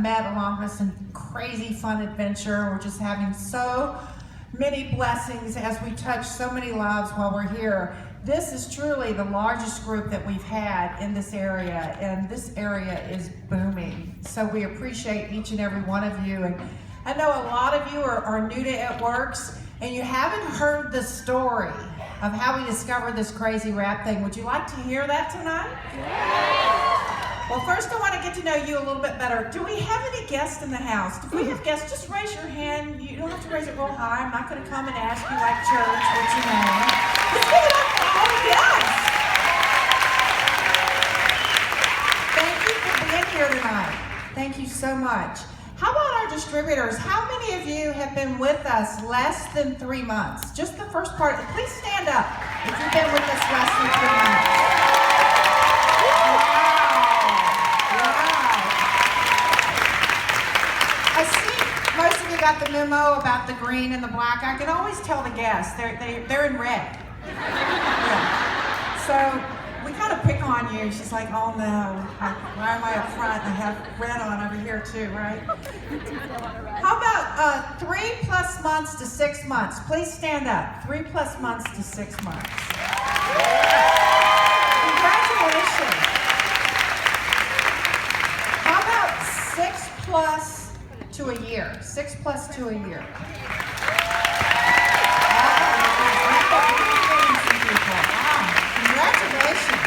met along with some crazy fun adventure. We're just having so many blessings as we touch so many lives while we're here. This is truly the largest group that we've had in this area, and this area is booming. So we appreciate each and every one of you. And I know a lot of you are new to It Works, and you haven't heard the story of how we discovered this crazy rap thing. Would you like to hear that tonight? Well, first I want to get to know you a little bit better. Do we have any guests in the house? If we have guests, just raise your hand. You don't have to raise it real high. I'm not going to come and ask you like church what's your name. Let's give it up for all the guests. Thank you for being here tonight. Thank you so much. How about our distributors? How many of you have been with us less than 3 months? Just the first part. Please stand up if you've been with us less than 3 months. Most of you got the memo about the green and the black. I can always tell the guests. They're in red. Yeah. So we kind of pick on you. She's like, oh no, why am I up front? I have red on over here too, right? How about 3+ months to 6 months? Please stand up. 3+ months to 6 months. Congratulations. How about 6+ to a year? 6+ to a year. Congratulations.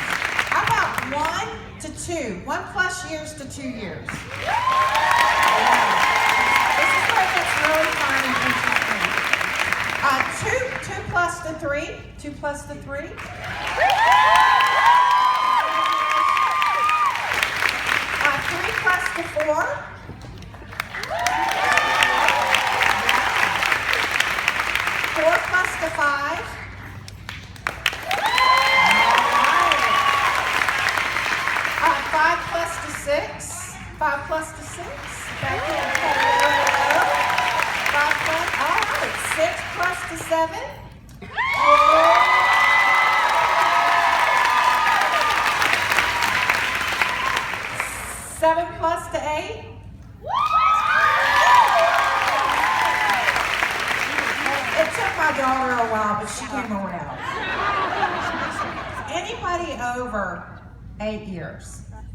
How about 1 to 2? 1+ years to 2 years. This is where it gets really fun and interesting. 2+ to 3. 2+ to 3. 3+ to 4. 4+ to 5. 5+ to 6. 5+ to 6. Back here. 5+. All right. 6+ to 7. 7+ to 8. It took my daughter a while, but she came around. Anybody over 8 years?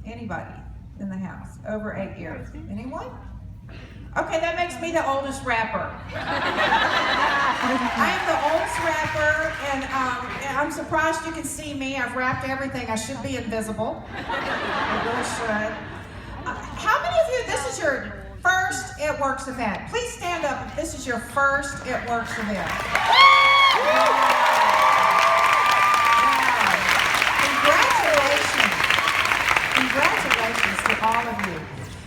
Anybody in the house over 8 years? Anyone? Okay, that makes me the oldest rapper. I am the oldest rapper, and I'm surprised you can see me. I've rapped everything. I should be invisible. I really should. How many of you, this is your first It Works event? Please stand up if this is your first It Works event. Wow. Congratulations. Congratulations to all of you.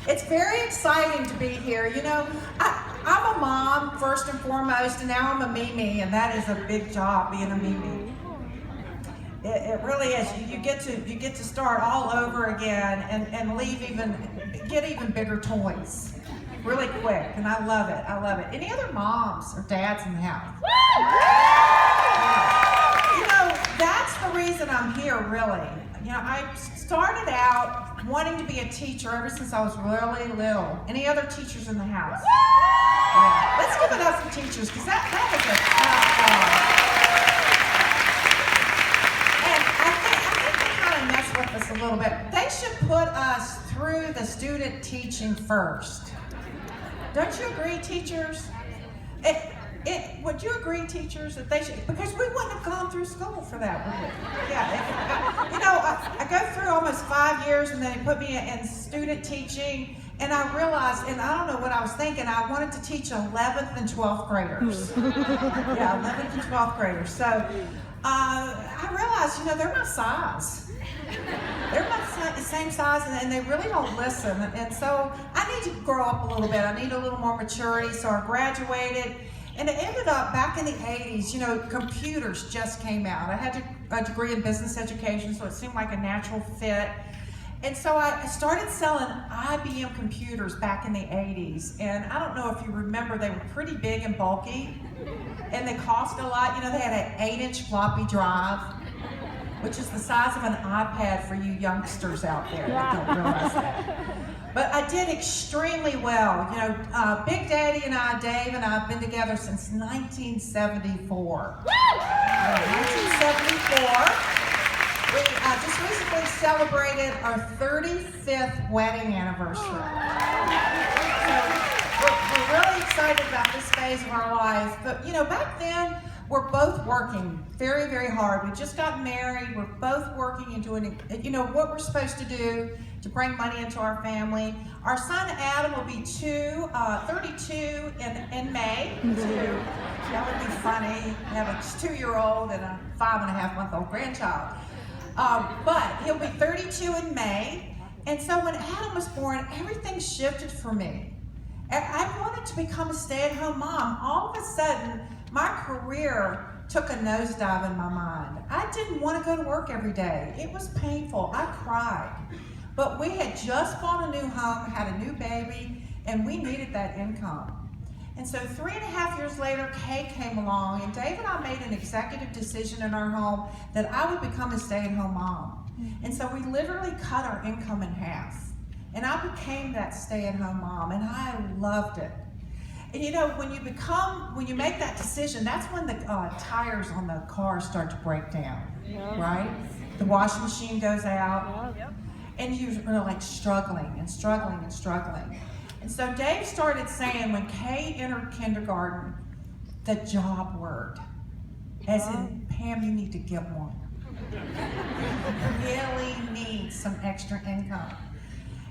It's very exciting to be here. You know, I'm a mom first and foremost, and now I'm a Mimi, and that is a big job being a Mimi. It really is. You get to start all over again and get even bigger toys really quick, and I love it. I love it. Any other moms or dads in the house? You know, that's the reason I'm here, really. You know, I started out wanting to be a teacher ever since I was really little. Any other teachers in the house? Yeah. Let's give it up for teachers, because that is a tough job. With us a little bit. They should put us through the student teaching first. Don't you agree, teachers? Would you agree, teachers, that they should? Because we wouldn't have gone through school for that, would we? Yeah. You know, I go through almost 5 years, and then they put me in student teaching, and I realized, and I don't know what I was thinking, I wanted to teach 11th and 12th graders. Yeah, 11th and 12th graders. So I realized, you know, they're my size. They're about the same size, and they really don't listen. And so I need to grow up a little bit. I need a little more maturity. So I graduated, and it ended up back in the 80s, you know, computers just came out. I had a degree in business education, so it seemed like a natural fit. And so I started selling IBM computers back in the 80s. And I don't know if you remember, they were pretty big and bulky, and they cost a lot. You know, they had an 8-inch floppy drive, which is the size of an iPad for you youngsters out there that don't realize that. But I did extremely well. You know, Big Daddy and I, Dave and I, have been together since 1974. Yeah, 1974. We just recently celebrated our 35th wedding anniversary. So we're really excited about this phase of our life. But, you know, back then, we're both working very, very hard. We just got married. We're both working and doing, you know, what we're supposed to do to bring money into our family. Our son Adam will be 32 in May. That would be funny. We have a 2-year-old and a 5.5-month-old grandchild. But he'll be 32 in May. And so when Adam was born, everything shifted for me. I wanted to become a stay-at-home mom. All of a sudden, my career took a nosedive in my mind. I didn't want to go to work every day. It was painful. I cried. But we had just bought a new home, had a new baby, and we needed that income. And so 3.5 years later, Kay came along, and Dave and I made an executive decision in our home that I would become a stay-at-home mom. And so we literally cut our income in half. And I became that stay-at-home mom, and I loved it. And you know, when you make that decision, that's when the tires on the car start to break down, right? The washing machine goes out, and you're like struggling and struggling and struggling. And so Dave started saying when Kay entered kindergarten, the job word, as in, Pam, you need to get one. You really need some extra income.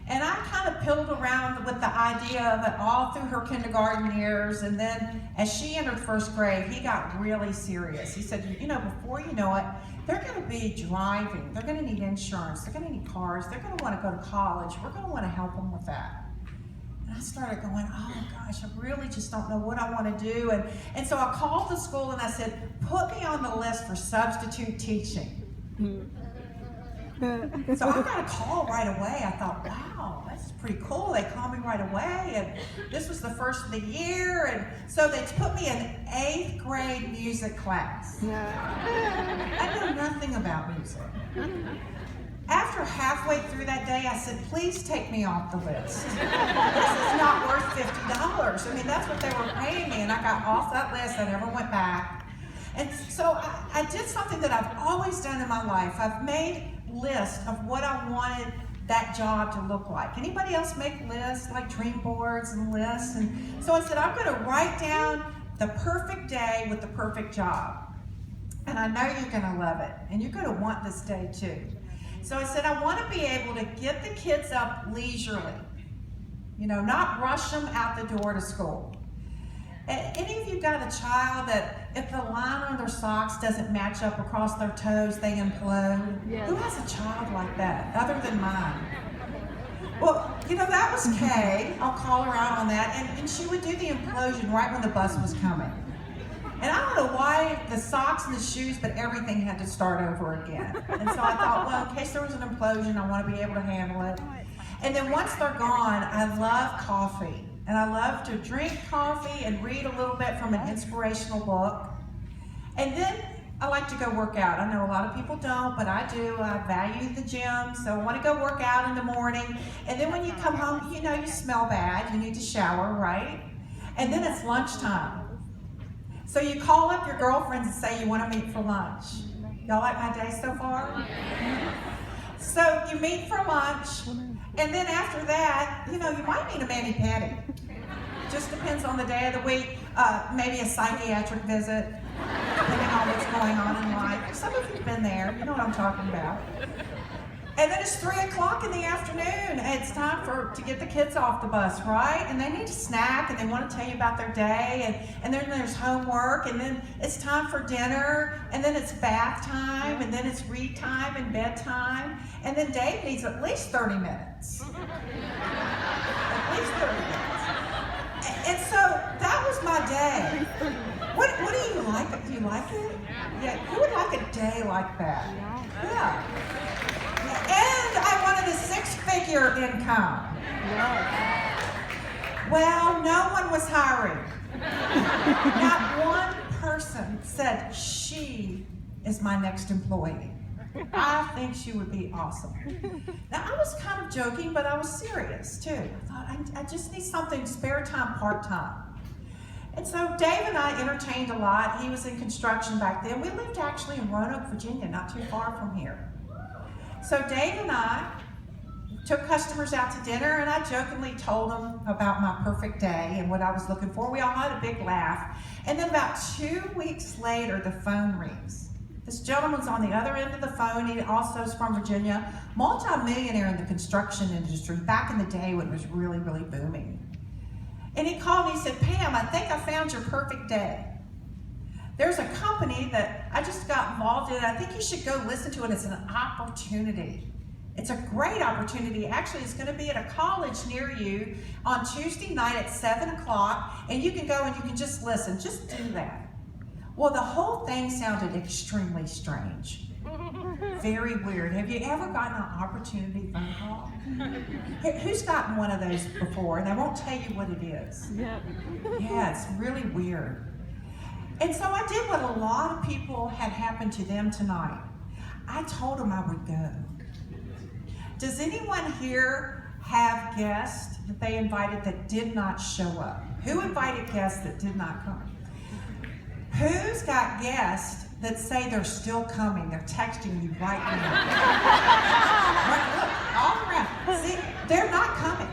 And I kind of piddled around with the idea of it all through her kindergarten years, and then as she entered first grade, he got really serious. He said, you know, before you know it, they're going to be driving, they're going to need insurance, they're going to need cars, they're going to want to go to college, we're going to want to help them with that. And I started going, oh my gosh, I really just don't know what I want to do. And so I called the school and I said, put me on the list for substitute teaching. So I got a call right away. I thought, wow, that's pretty cool. They called me right away, and this was the first of the year, and so they put me in 8th grade music class. I knew nothing about music. After halfway through that day, I said, please take me off the list. This is not worth $50. I mean, that's what they were paying me, and I got off that list. I never went back. And so I did something that I've always done in my life. I've made list of what I wanted that job to look like. Anybody else make lists, like dream boards and lists? And so I said, I'm going to write down the perfect day with the perfect job. And I know you're going to love it, and you're going to want this day too. So I said, I want to be able to get the kids up leisurely, you know, not rush them out the door to school. Any of you got a child that if the line on their socks doesn't match up across their toes, they implode? Yes. Who has a child like that, other than mine? Well, you know, that was Kay. I'll call her out on that. And she would do the implosion right when the bus was coming. And I don't know why the socks and the shoes, but everything had to start over again. And so I thought, well, in case there was an implosion, I want to be able to handle it. And then once they're gone, I love coffee. And I love to drink coffee and read a little bit from an inspirational book. And then I like to go work out. I know a lot of people don't, but I do. I value the gym, so I want to go work out in the morning. And then when you come home, you know you smell bad. You need to shower, right? And then it's lunchtime. So you call up your girlfriends and say you want to meet for lunch. Y'all like my day so far? So you meet for lunch, and then after that, you know, you might need a mani-pedi. Just depends on the day of the week. Maybe a psychiatric visit, depending on what's going on in life. Some of you have been there, you know what I'm talking about. And then it's 3 o'clock in the afternoon, and it's time to get the kids off the bus, right? And they need a snack, and they want to tell you about their day, and then there's homework, and then it's time for dinner, and then it's bath time, and then it's read time and bedtime, and then Dave needs at least 30 minutes. At least 30 minutes. And so that was my day. What do you like? Do you like it? Yeah. Who would like a day like that? Yeah. And I wanted a 6-figure income. Well, no one was hiring. Not one person said she is my next employee. I think she would be awesome. Now, I was kind of joking, but I was serious too. I thought, I just need something spare time, part-time. And so Dave and I entertained a lot. He was in construction back then. We lived actually in Roanoke, Virginia, not too far from here. So Dave and I took customers out to dinner, and I jokingly told them about my perfect day and what I was looking for. We all had a big laugh. And then about 2 weeks later, the phone rings. This gentleman's on the other end of the phone. He also is from Virginia, multi-millionaire in the construction industry back in the day when it was really, really booming. And he called me, he said, Pam, I think I found your perfect day. There's a company that I just got involved in. I think you should go listen to it. It's an opportunity. It's a great opportunity. Actually, it's going to be at a college near you on Tuesday night at 7 o'clock, and you can go and you can just listen. Just do that. Well, the whole thing sounded extremely strange. Very weird. Have you ever gotten an opportunity phone call? Who's gotten one of those before? And I won't tell you what it is. Yeah, it's really weird. And so I did what a lot of people had happened to them tonight. I told them I would go. Does anyone here have guests that they invited that did not show up? Who invited guests that did not come? Who's got guests that say they're still coming? They're texting you right now. Right, look, all around. See, they're not coming.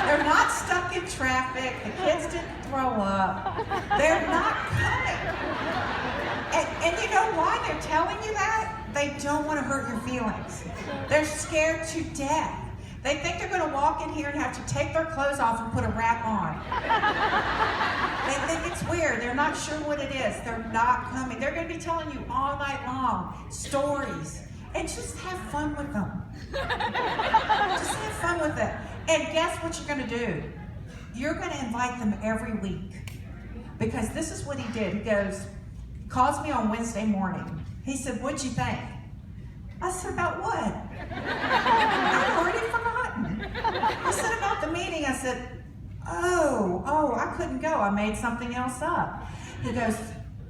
They're not stuck in traffic. The kids didn't throw up. They're not coming. And you know why they're telling you that? They don't want to hurt your feelings. They're scared to death. They think they're going to walk in here and have to take their clothes off and put a wrap on. They think it's weird. They're not sure what it is. They're not coming. They're going to be telling you all night long stories. And just have fun with them. Just have fun with it. And guess what you're going to do? You're going to invite them every week. Because this is what he did. He goes, calls me on Wednesday morning. He said, what'd you think? I said, about what? I've already forgotten. He said, about the meeting. I said, oh, I couldn't go. I made something else up. He goes,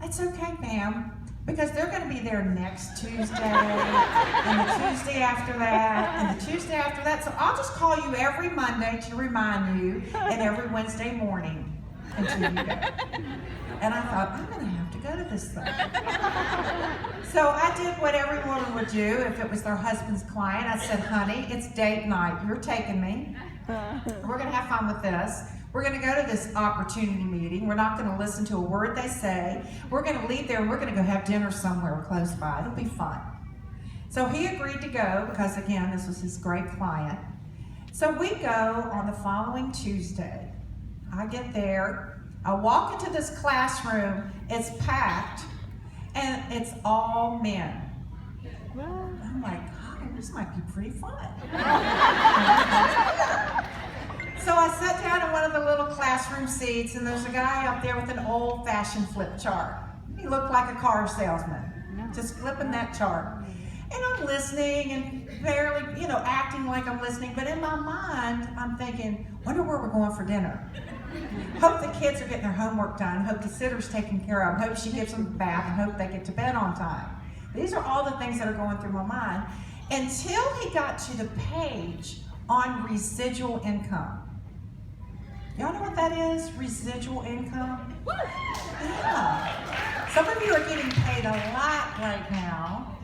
it's okay, Pam, because they're going to be there next Tuesday, and the Tuesday after that, and the Tuesday after that. So I'll just call you every Monday to remind you, and every Wednesday morning until you go. And I thought, I'm going to have to go to this thing. So I did what every woman would do if it was their husband's client. I said, honey, it's date night. You're taking me. We're going to have fun with this. We're going to go to this opportunity meeting. We're not going to listen to a word they say. We're going to leave there and we're going to go have dinner somewhere close by. It'll be fun. So he agreed to go because, again, this was his great client. So we go on the following Tuesday. I get there. I walk into this classroom. It's packed. And it's all men. I'm like, God, this might be pretty fun. So I sat down in one of the little classroom seats, and there's a guy up there with an old-fashioned flip chart. He looked like a car salesman, just flipping that chart. And I'm listening and barely, acting like I'm listening, but in my mind, I'm thinking, wonder where we're going for dinner. Hope the kids are getting their homework done. Hope the sitter's taken care of. Hope she gives them a bath, and hope they get to bed on time. These are all the things that are going through my mind until he got to the page on residual income. Y'all know what that is? Residual income? Yeah. Some of you are getting paid a lot right now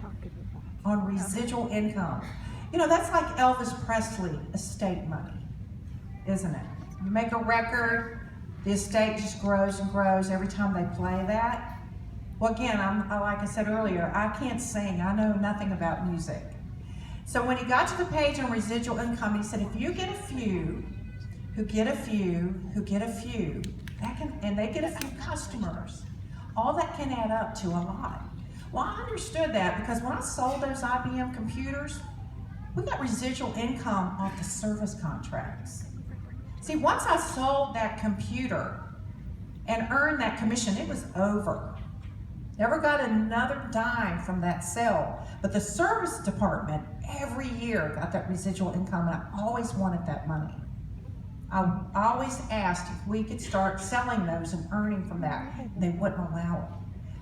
on residual income. That's like Elvis Presley estate money, isn't it? You make a record, the estate just grows and grows every time they play that. Well, again, like I said earlier, I can't sing. I know nothing about music. So when he got to the page on residual income, he said, if you get a few, who get a few, who get a few, and they get a few customers, all that can add up to a lot. Well, I understood that because when I sold those IBM computers, we got residual income off the service contracts. See, once I sold that computer and earned that commission, it was over. Never got another dime from that sale. But the service department every year got that residual income, and I always wanted that money. I always asked if we could start selling those and earning from that. They wouldn't allow it.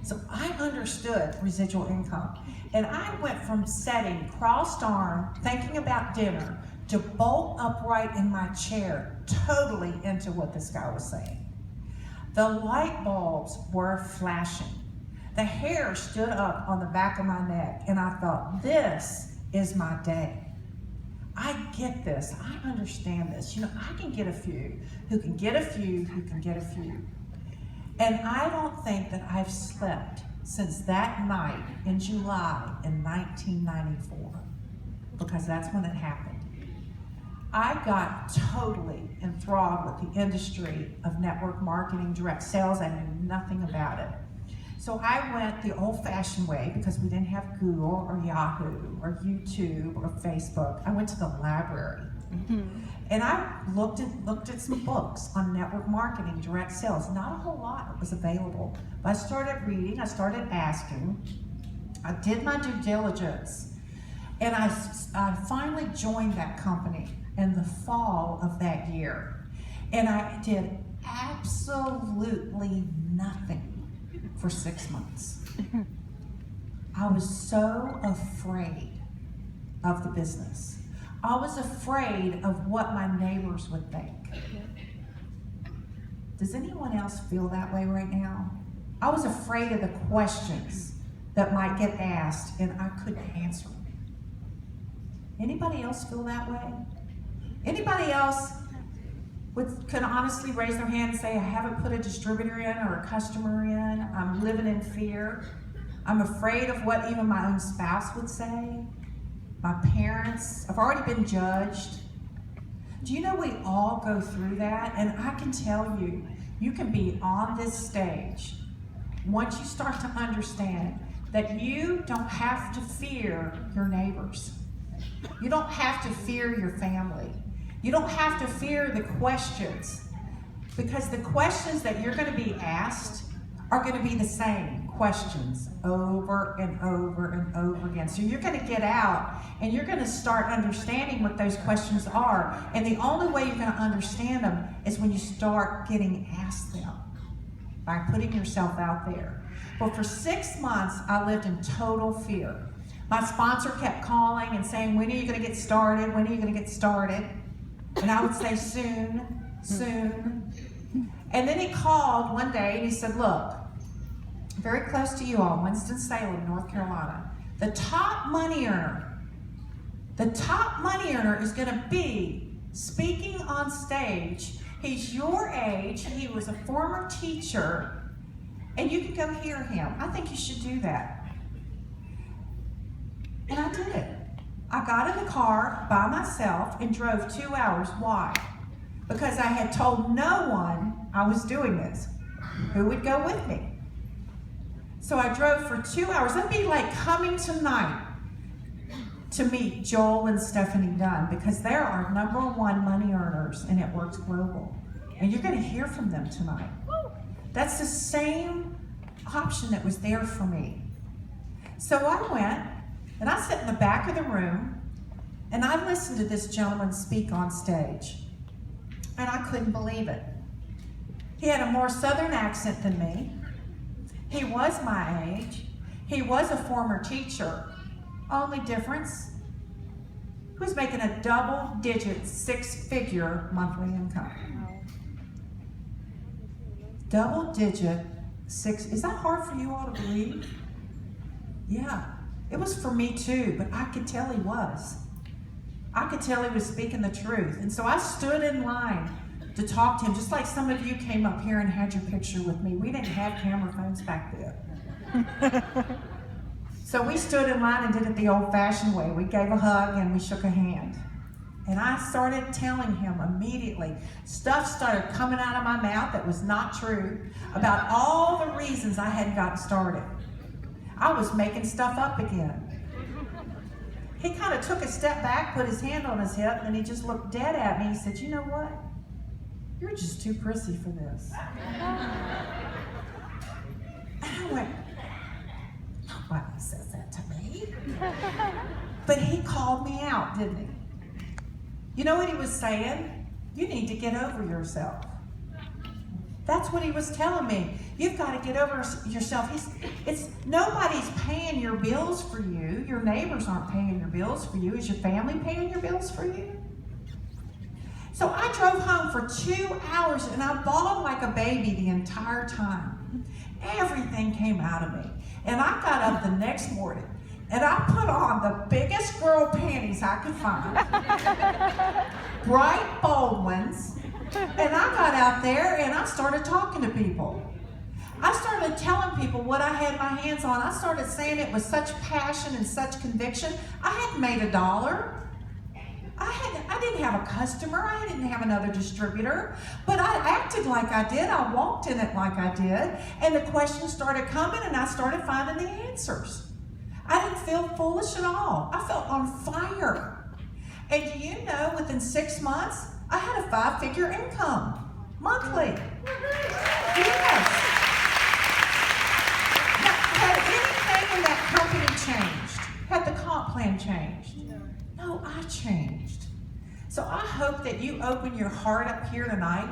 So I understood residual income. And I went from sitting crossed armed, thinking about dinner, to bolt upright in my chair, totally into what this guy was saying. The light bulbs were flashing. The hair stood up on the back of my neck, and I thought, this is my day. I get this. I understand this. You know, I can get a few who can get a few who can get a few. And I don't think that I've slept since that night in July in 1994, because that's when it happened. I got totally enthralled with the industry of network marketing, direct sales. I knew nothing about it. So I went the old-fashioned way, because we didn't have Google or Yahoo or YouTube or Facebook. I went to the library. And I looked at some books on network marketing, direct sales. Not a whole lot was available. But I started reading, I started asking. I did my due diligence. And I finally joined that company in the fall of that year. And I did absolutely nothing for 6 months. I was so afraid of the business. I was afraid of what my neighbors would think. Does anyone else feel that way right now? I was afraid of the questions that might get asked and I couldn't answer them. Anybody else feel that way? Anybody else could honestly raise their hand and say, I haven't put a distributor in or a customer in. I'm living in fear. I'm afraid of what even my own spouse would say. My parents, I've already been judged. Do you know we all go through that? And I can tell you, you can be on this stage once you start to understand that you don't have to fear your neighbors. You don't have to fear your family. You don't have to fear the questions, because the questions that you're going to be asked are going to be the same questions over and over and over again. So you're going to get out and you're going to start understanding what those questions are. And the only way you're going to understand them is when you start getting asked them, by putting yourself out there. Well, for 6 months, I lived in total fear. My sponsor kept calling and saying, when are you going to get started? When are you going to get started? And I would say, soon, soon. And then he called one day and he said, look, very close to you all, Winston-Salem, North Carolina, the top money earner is going to be speaking on stage. He's your age. He was a former teacher, and you can go hear him. I think you should do that. And I did it. I got in the car by myself and drove 2 hours. Why? Because I had told no one I was doing this. Who would go with me? So I drove for 2 hours. That'd be like coming tonight to meet Joel and Stephanie Dunn, because they're our #1 money earners in It Works Global. And you're going to hear from them tonight. That's the same option that was there for me. So I went, and I sat in the back of the room, and I listened to this gentleman speak on stage. And I couldn't believe it. He had a more southern accent than me. He was my age. He was a former teacher. Only difference, he was making a double-digit 6-figure monthly income. Double-digit 6, is that hard for you all to believe? Yeah, it was for me too, but I could tell he was. I could tell he was speaking the truth. And so I stood in line to talk to him, just like some of you came up here and had your picture with me. We didn't have camera phones back then. So we stood in line and did it the old-fashioned way. We gave a hug and we shook a hand. And I started telling him immediately. Stuff started coming out of my mouth that was not true about all the reasons I hadn't gotten started. I was making stuff up again. He kind of took a step back, put his hand on his hip, and he just looked dead at me. He said, you know what? You're just too prissy for this. And I went, nobody says that to me. But he called me out, didn't he? You know what he was saying? You need to get over yourself. That's what he was telling me. You've got to get over yourself. It's nobody's paying your bills for you. Your neighbors aren't paying your bills for you. Is your family paying your bills for you? So I drove home for 2 hours and I bawled like a baby the entire time. Everything came out of me. And I got up the next morning and I put on the biggest girl panties I could find, bright, bold ones, and I got out there and I started talking to people. I started telling people what I had my hands on. I started saying it with such passion and such conviction. I hadn't made $1. I didn't have a customer. I didn't have another distributor. But I acted like I did. I walked in it like I did. And the questions started coming and I started finding the answers. I didn't feel foolish at all. I felt on fire. And do you know, within 6 months, I had a 5-figure income monthly. Yes. Had anything in that company changed? Had the comp plan changed? No, I changed. So I hope that you open your heart up here tonight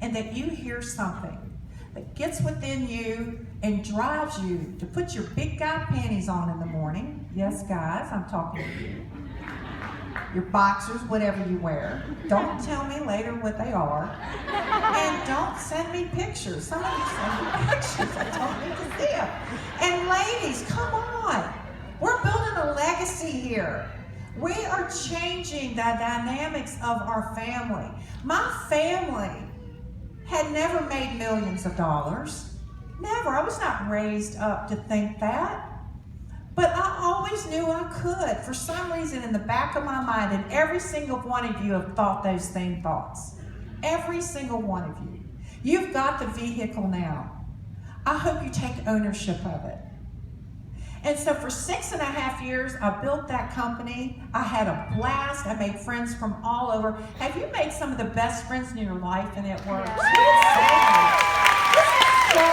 and that you hear something that gets within you and drives you to put your big guy panties on in the morning. Yes, guys, I'm talking to you. Your boxers, whatever you wear. Don't tell me later what they are. And don't send me pictures. Some of you send me pictures. I don't need to see them. And ladies, come on. We're building a legacy here. We are changing the dynamics of our family. My family had never made millions of dollars. Never. I was not raised up to think that. But I always knew I could. For some reason, in the back of my mind, and every single one of you have thought those same thoughts. Every single one of you. You've got the vehicle now. I hope you take ownership of it. And so for 6.5 years, I built that company. I had a blast. I made friends from all over. Have you made some of the best friends in your life and it works? It's so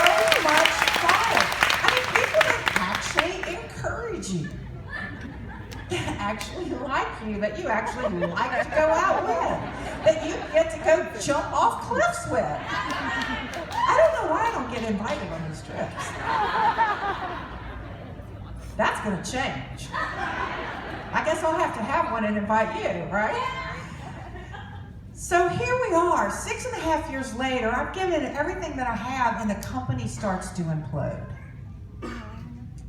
much fun. I mean, people that actually encourage you, that actually like you, that you actually like to go out with, that you get to go jump off cliffs with. I don't know why I don't get invited on these trips. That's going to change. I guess I'll have to have one and invite you, right? So here we are, 6.5 years later. I've given it everything that I have, and the company starts to implode.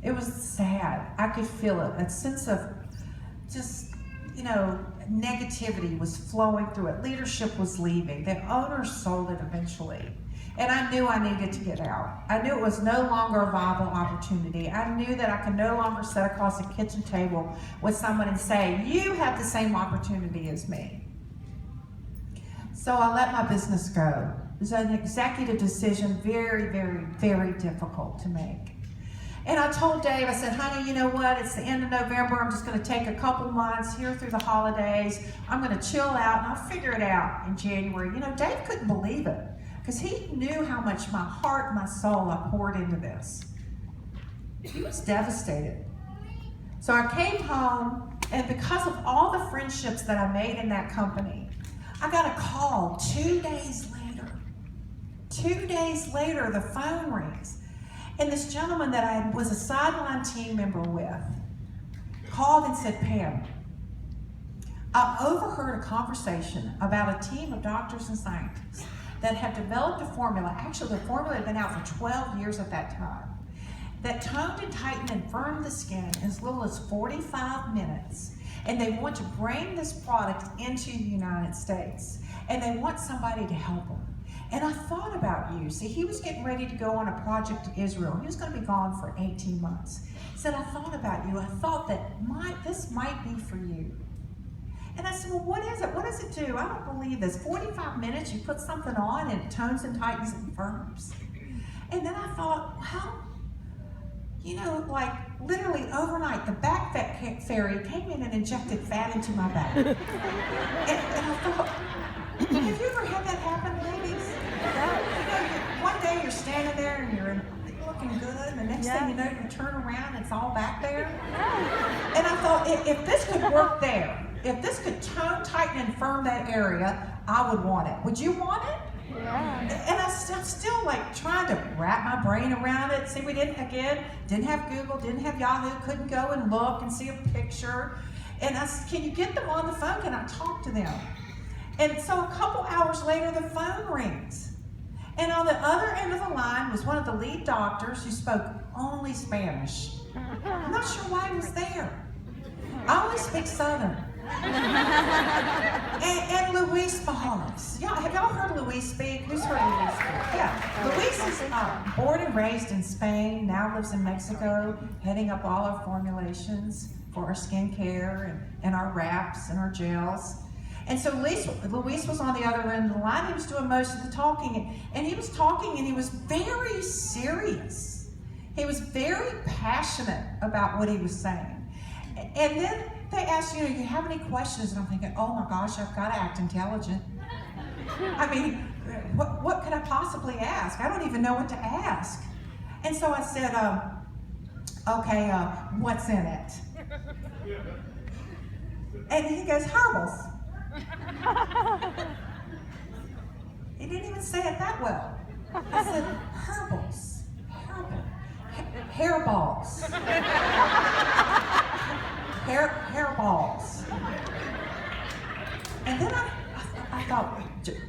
It was sad. I could feel it. A sense of just, negativity was flowing through it. Leadership was leaving. The owner sold it eventually. And I knew I needed to get out. I knew it was no longer a viable opportunity. I knew that I could no longer sit across a kitchen table with someone and say, you have the same opportunity as me. So I let my business go. It was an executive decision, very, very, very difficult to make. And I told Dave, I said, honey, you know what? It's the end of November. I'm just going to take a couple months here through the holidays. I'm going to chill out, and I'll figure it out in January. Dave couldn't believe it, because he knew how much my heart and my soul I poured into this. He was devastated. So I came home, and because of all the friendships that I made in that company, I got a call 2 days later. 2 days later, the phone rings. And this gentleman that I was a sideline team member with called and said, Pam, I overheard a conversation about a team of doctors and scientists that have developed a formula. Actually, the formula had been out for 12 years at that time, that toned and tightened and firmed the skin in as little as 45 minutes. And they want to bring this product into the United States. And they want somebody to help them. And I thought about you. See, he was getting ready to go on a project to Israel. He was going to be gone for 18 months. He said, I thought about you. I thought that this might be for you. And I said, well, what is it? What does it do? I don't believe this. 45 minutes, you put something on and it tones and tightens and firms. And then I thought, well, like literally overnight, the back fat fairy came in and injected fat into my back. and I thought, have you ever had that happen, ladies? One day you're standing there and you're looking good, and the next thing you know, you turn around and it's all back there. And I thought, if this could work there, if this could tone, tighten, and firm that area, I would want it. Would you want it? Yeah. And I'm still like trying to wrap my brain around it. See, we didn't have Google, didn't have Yahoo, couldn't go and look and see a picture. And I said, can you get them on the phone? Can I talk to them? And so a couple hours later, the phone rings. And on the other end of the line was one of the lead doctors who spoke only Spanish. I'm not sure why he was there. I only speak Southern. and Luis Mahomes. Have y'all heard Luis speak? Who's heard Luis speak? Yeah. Luis is born and raised in Spain, now lives in Mexico, heading up all our formulations for our skincare and our wraps and our gels. And so Luis was on the other end of the line. He was doing most of the talking. And he was talking and he was very serious. He was very passionate about what he was saying. And then they asked, do you have any questions? And I'm thinking, oh my gosh, I've got to act intelligent. I mean, what could I possibly ask? I don't even know what to ask. And so I said, okay, what's in it? And he goes, herbals. He didn't even say it that well. I said, herbals, hairballs, hairballs. And then I thought,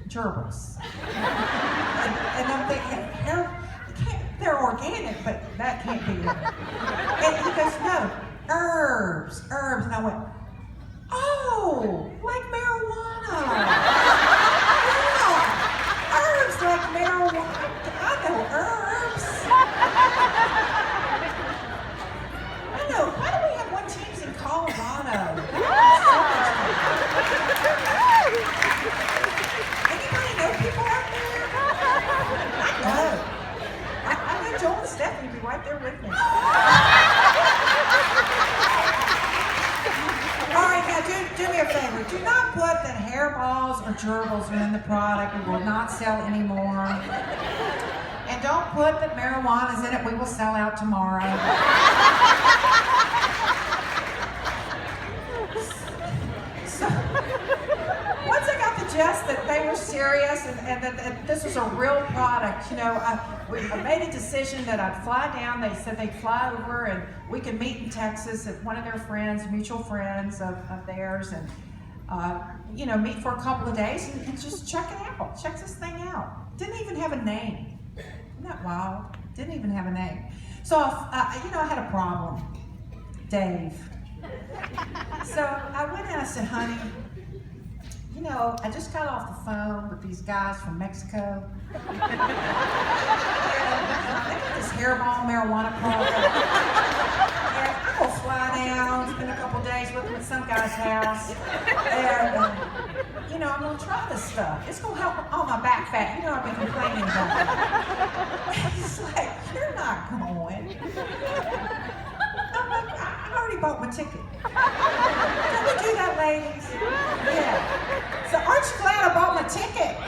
gerbils. And I'm thinking, they're organic, but that can't be it. And he goes, no, herbs. And I went, oh, like marijuana. Yeah, herbs like marijuana. I know herbs. I know. Why do we have one teams in Colorado? Anybody know people out there? I know. I know Joel and Stephanie will be right there with me. All right, now do me a favor. Do not put that hairballs or gerbils are in the product. We will not sell anymore. And don't put that marijuana's in it. We will sell out tomorrow. So, once I got the gist that they were serious and that this was a real product, I made a decision that I'd fly down. They said they'd fly over and we could meet in Texas at one of their friends, mutual friends of theirs, and meet for a couple of days and just check it out, check this thing out. Didn't even have a name. Isn't that wild? Didn't even have a name. So I had a problem, Dave. So I went and I said, honey, I just got off the phone with these guys from Mexico. They got this hairball marijuana program. And I'm going to fly down, spend a couple days with them at some guy's house. And, I'm going to try this stuff. It's going to help all my back fat. I've been complaining about it. He's like, you're not going. I'm like, I already bought my ticket. Can we do that, ladies? Yeah. So aren't you glad I bought my ticket?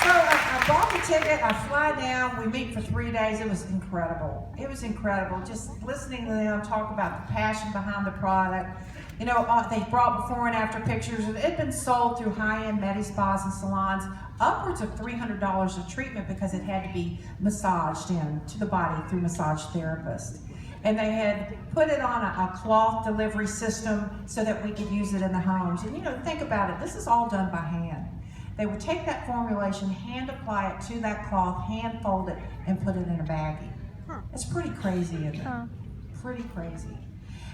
So I bought the ticket, I fly down, we meet for 3 days. It was incredible. It was incredible. Just listening to them talk about the passion behind the product. They brought before and after pictures. It had been sold through high-end med spas and salons, upwards of $300 a treatment because it had to be massaged into the body through massage therapists. And they had put it on a cloth delivery system so that we could use it in the homes. And think about it, this is all done by hand. They would take that formulation, hand apply it to that cloth, hand fold it, and put it in a baggie. It's pretty crazy, isn't it? Pretty crazy.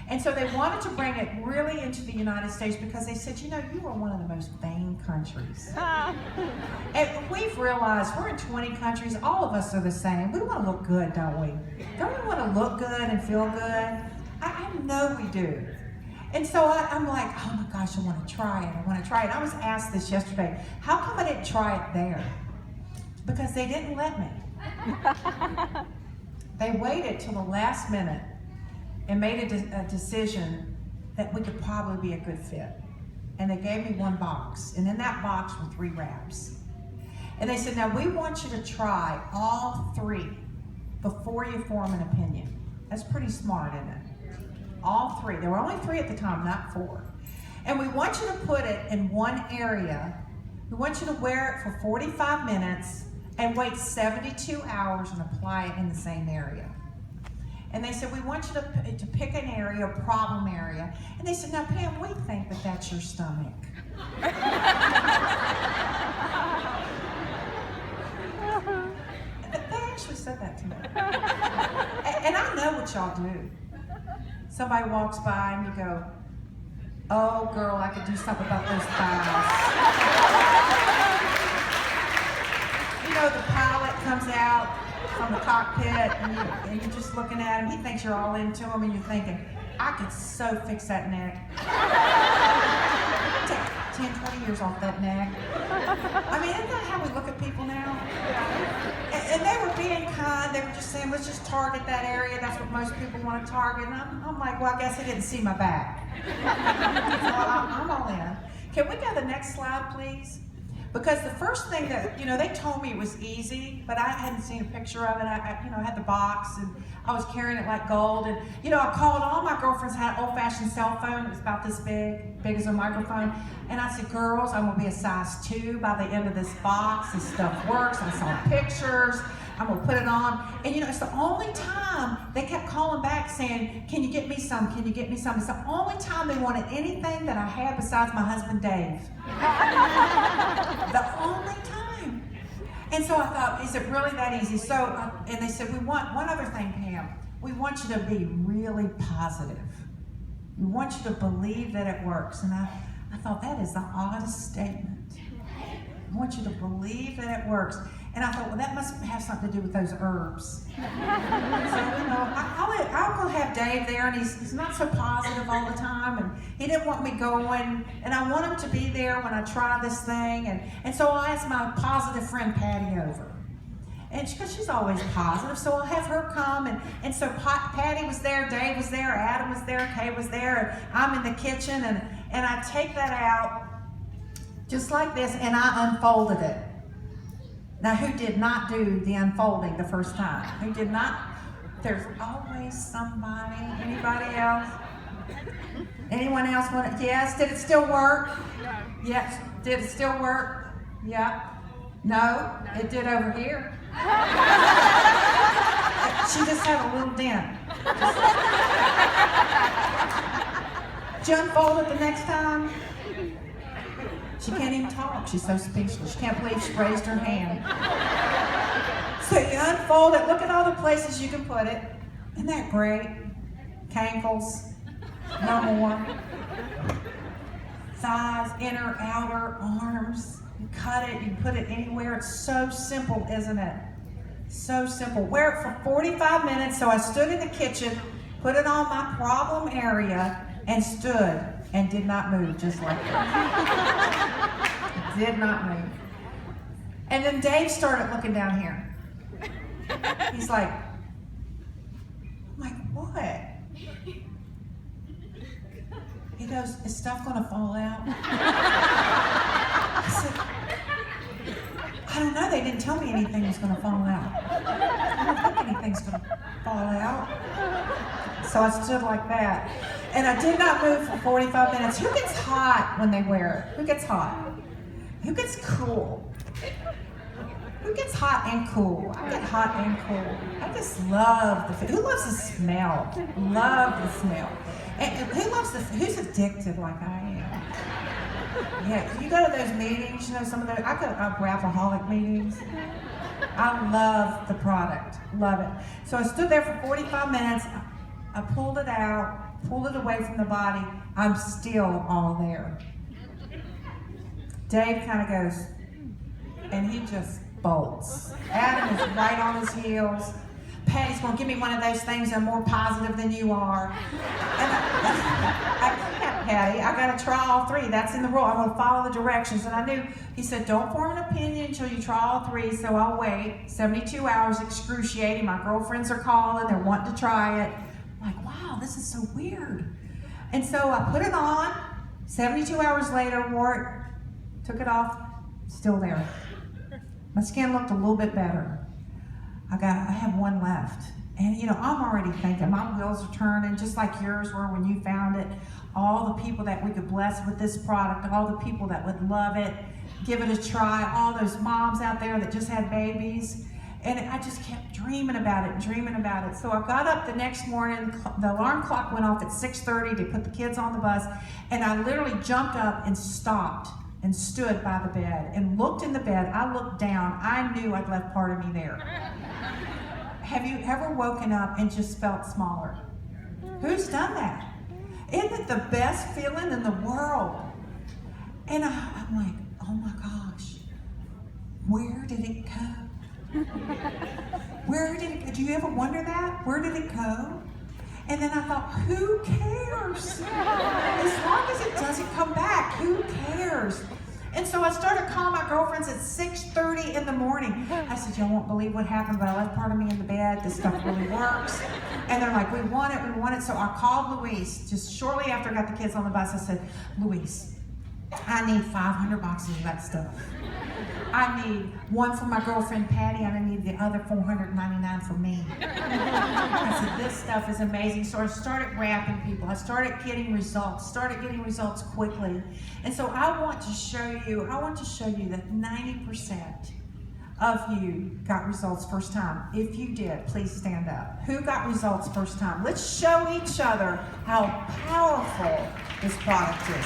And so they wanted to bring it really into the United States because they said, you are one of the most vain countries. And we've realized we're in 20 countries, all of us are the same. We want to look good, don't we? Don't we want to look good and feel good? I know we do. And so I'm like, oh my gosh, I want to try it. I was asked this yesterday, how come I didn't try it there? Because they didn't let me. They waited till the last minute and made a decision that we could probably be a good fit. And they gave me one box, and in that box were 3 wraps. And they said, now we want you to try all 3 before you form an opinion. That's pretty smart, isn't it? All 3. There were only 3 at the time, not 4. And we want you to put it in one area. We want you to wear it for 45 minutes and wait 72 hours and apply it in the same area. And they said, we want you to pick an area, a problem area. And they said, now Pam, we think that that's your stomach. They actually said that to me. And I know what y'all do. Somebody walks by and you go, oh girl, I could do something about those thighs. You know, the pilot comes out from the cockpit and you're just looking at him. He thinks you're all into him and you're thinking, I could so fix that neck. Take 10, 20 years off that neck. I mean, isn't that how we look at people now? And they were being kind. They were just saying, let's just target that area. That's what most people want to target. And I'm like, well, I guess they didn't see my back. So I'm all in. Can we go to the next slide, please? Because the first thing that, they told me it was easy, but I hadn't seen a picture of it. I had the box and I was carrying it like gold. And, I called all my girlfriends, had an old-fashioned cell phone. It was about this big as a microphone. And I said, girls, I'm gonna be a size 2 by the end of this box. This stuff works. I saw pictures. I'm gonna put it on. And it's the only time they kept calling back saying, can you get me some? Can you get me some? It's the only time they wanted anything that I had besides my husband, Dave. The only time. And so I thought, is it really that easy? So, and they said, we want one other thing, Pam. We want you to be really positive. We want you to believe that it works. And I thought, that is the oddest statement. I want you to believe that it works. And I thought, well, that must have something to do with those herbs. So, I'll go have Dave there, and he's not so positive all the time, and he didn't want me going, and I want him to be there when I try this thing, and so I asked my positive friend Patty over. And because she's always positive, so I'll have her come, and so Patty was there, Dave was there, Adam was there, Kay was there, and I'm in the kitchen, and I take that out, just like this, and I unfolded it. Now, who did not do the unfolding the first time? Who did not? There's always somebody. Anybody else? Anyone else want to? Yes. Did it still work? No. Yes. Did it still work? Yeah. No? It did over here. She just had a little dent. Did you unfold it the next time? She can't even talk. She's so speechless. She can't believe she raised her hand. So you unfold it. Look at all the places you can put it. Isn't that great? Cankles. No more. Thighs, inner, outer, arms. You cut it. You can put it anywhere. It's so simple, isn't it? So simple. Wear it for 45 minutes. So I stood in the kitchen, put it on my problem area, and stood and did not move, just like that. Did not move. And then Dave started looking down here. He's like, I'm like, what? He goes, is stuff gonna fall out? I said, I don't know, they didn't tell me anything was gonna fall out. I don't think anything's gonna fall out. So I stood like that. And I did not move for 45 minutes. Who gets hot when they wear it? Who gets hot? Who gets cool? Who gets hot and cool? I get hot and cool. I just love the, who loves the smell? Love the smell. And who loves the, who's addicted like I am? Yeah, you go to those meetings, some of those, I go to Rapaholic meetings. I love the product, love it. So I stood there for 45 minutes. I pulled it out, pulled it away from the body. I'm still all there. Dave kind of goes, and he just bolts. Adam is right on his heels. Patty's going to give me one of those things that are more positive than you are. And I can't, Patty. I got to try all 3. That's in the rule. I'm going to follow the directions. And I knew, he said, don't form an opinion until you try all 3. So I'll wait. 72 hours, excruciating. My girlfriends are calling. They're wanting to try it. I'm like, wow, this is so weird. And so I put it on. 72 hours later, wore it, took it off, still there. My skin looked a little bit better. I have one left. And I'm already thinking, my wheels are turning just like yours were when you found it. all the people that we could bless with this product, all the people that would love it, give it a try, all those moms out there that just had babies. And I just kept dreaming about it, dreaming about it. So I got up the next morning, the alarm clock went off at 6:30 to put the kids on the bus, and I literally jumped up and stopped and stood by the bed and looked in the bed. I looked down. I knew I'd left part of me there. Have you ever woken up and just felt smaller? Who's done that? Isn't it the best feeling in the world? And I'm like, oh my gosh, where did it go? Where did it go? Do you ever wonder that? Where did it go? And then I thought, who cares? As long as it doesn't come back, who cares? And so I started calling my girlfriends at 6:30 in the morning. I said, y'all won't believe what happened, but I left part of me in the bed. This stuff really works. And they're like, we want it, we want it. So I called Luis just shortly after I got the kids on the bus. I said, Luis, I need 500 boxes of that stuff. I need one for my girlfriend Patty, and I need the other 499 for me. I said, this stuff is amazing. So I started wrapping people. I started getting results quickly. And so I want to show you that 90% of you got results first time. If you did, please stand up. Who got results first time? Let's show each other how powerful this product is.